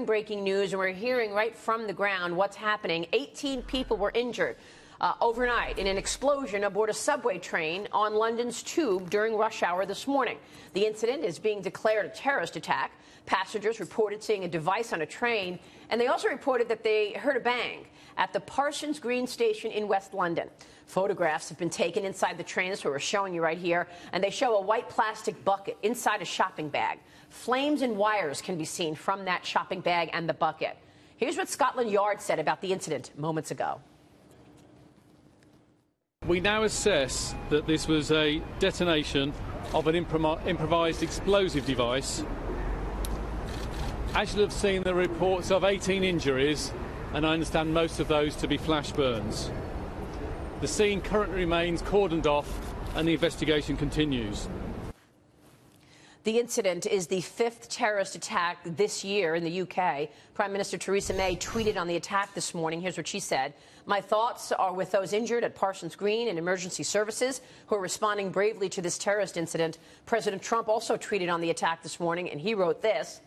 Breaking news, and we're hearing right from the ground what's happening. 18 people were injured overnight in an explosion aboard a subway train on London's Tube during rush hour this morning. The incident is being declared a terrorist attack. Passengers reported seeing a device on a train, and they also reported that they heard a bang at the Parsons Green station in West London. Photographs have been taken inside the train, that's what we're showing you right here, and they show a white plastic bucket inside a shopping bag. Flames and wires can be seen from that shopping bag and the bucket. Here's what Scotland Yard said about the incident moments ago. We now assess that this was a detonation of an improvised explosive device. As you'll have seen, there are reports of 18 injuries, and I understand most of those to be flash burns. The scene currently remains cordoned off, and the investigation continues. The incident is the 5th terrorist attack this year in the UK. Prime Minister Theresa May tweeted on the attack this morning. Here's what she said. "My thoughts are with those injured at Parsons Green and emergency services who are responding bravely to this terrorist incident." President Trump also tweeted on the attack this morning, and he wrote this: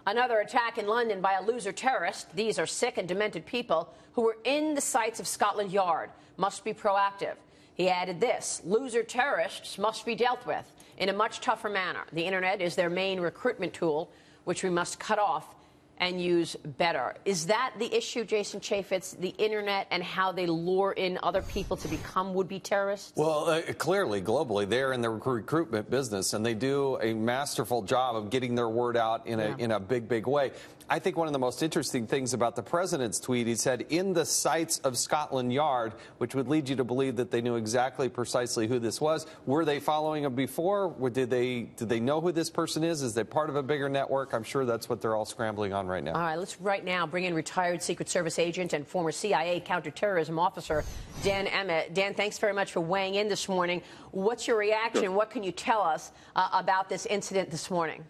"Another attack in London by a loser terrorist. These are sick and demented people who were in the sights of Scotland Yard. Must be proactive." He added this: "Loser terrorists must be dealt with in a much tougher manner. The internet is their main recruitment tool, which we must cut off and use better." Is that the issue, Jason Chaffetz, the internet and how they lure in other people to become would-be terrorists? Well, clearly, globally, they're in the recruitment business, and they do a masterful job of getting their word out in a big, big way. I think one of the most interesting things about the president's tweet, he said, "in the sights of Scotland Yard," which would lead you to believe that they knew exactly precisely who this was. Were they following him before? Did they know who this person is? Is they part of a bigger network? I'm sure that's what they're all scrambling on right now. All right, let's right now bring in retired Secret Service agent and former CIA counterterrorism officer Dan Emmett. Dan, thanks very much for weighing in this morning. What's your reaction? Sure. What can you tell us about this incident this morning?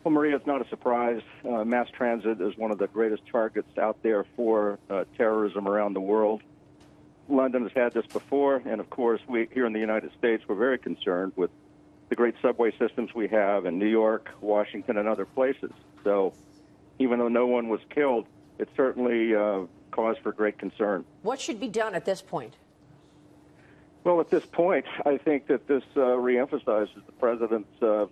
Well, Maria, it's not a surprise. Mass transit is one of the greatest targets out there for terrorism around the world. London has had this before, and of course, we here in the United States, we're very concerned with the great subway systems we have in New York, Washington, and other places. So even though no one was killed, it certainly cause for great concern. What should be done at this point? Well, at this point, I think that this reemphasizes the president's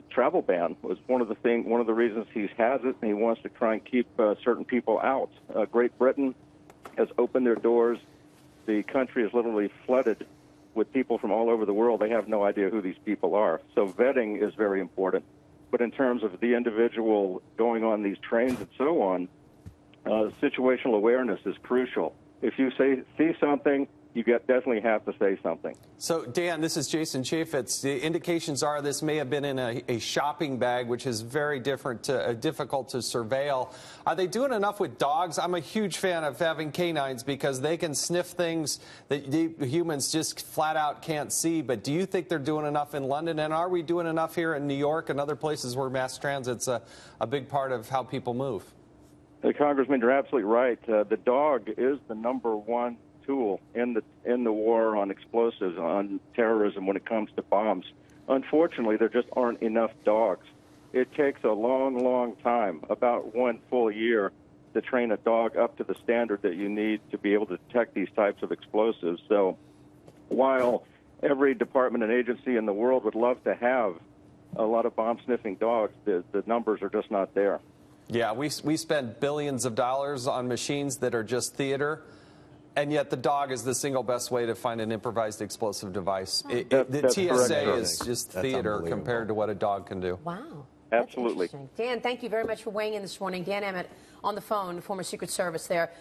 travel ban was one of the reasons he has it, and he wants to try and keep certain people out. Great Britain has opened their doors. The country is literally flooded with people from all over the world. They have no idea who these people are. So vetting is very important. But in terms of the individual going on these trains and so on, situational awareness is crucial. If you see something, you definitely have to say something. So, Dan, this is Jason Chaffetz. The indications are this may have been in a shopping bag, which is very difficult to surveil. Are they doing enough with dogs? I'm a huge fan of having canines because they can sniff things that humans just flat out can't see. But do you think they're doing enough in London? And are we doing enough here in New York and other places where mass transit's a big part of how people move? Congressman, you're absolutely right. The dog is the #1 tool in the war on explosives, on terrorism when it comes to bombs. Unfortunately, there just aren't enough dogs. It takes a long, long time, about 1 full year, to train a dog up to the standard that you need to be able to detect these types of explosives. So while every department and agency in the world would love to have a lot of bomb-sniffing dogs, the numbers are just not there. Yeah, we spend billions of dollars on machines that are just theater. And yet the dog is the single best way to find an improvised explosive device. The TSA is just theater compared to what a dog can do. Wow. Absolutely. Dan, thank you very much for weighing in this morning. Dan Emmett on the phone, former Secret Service there.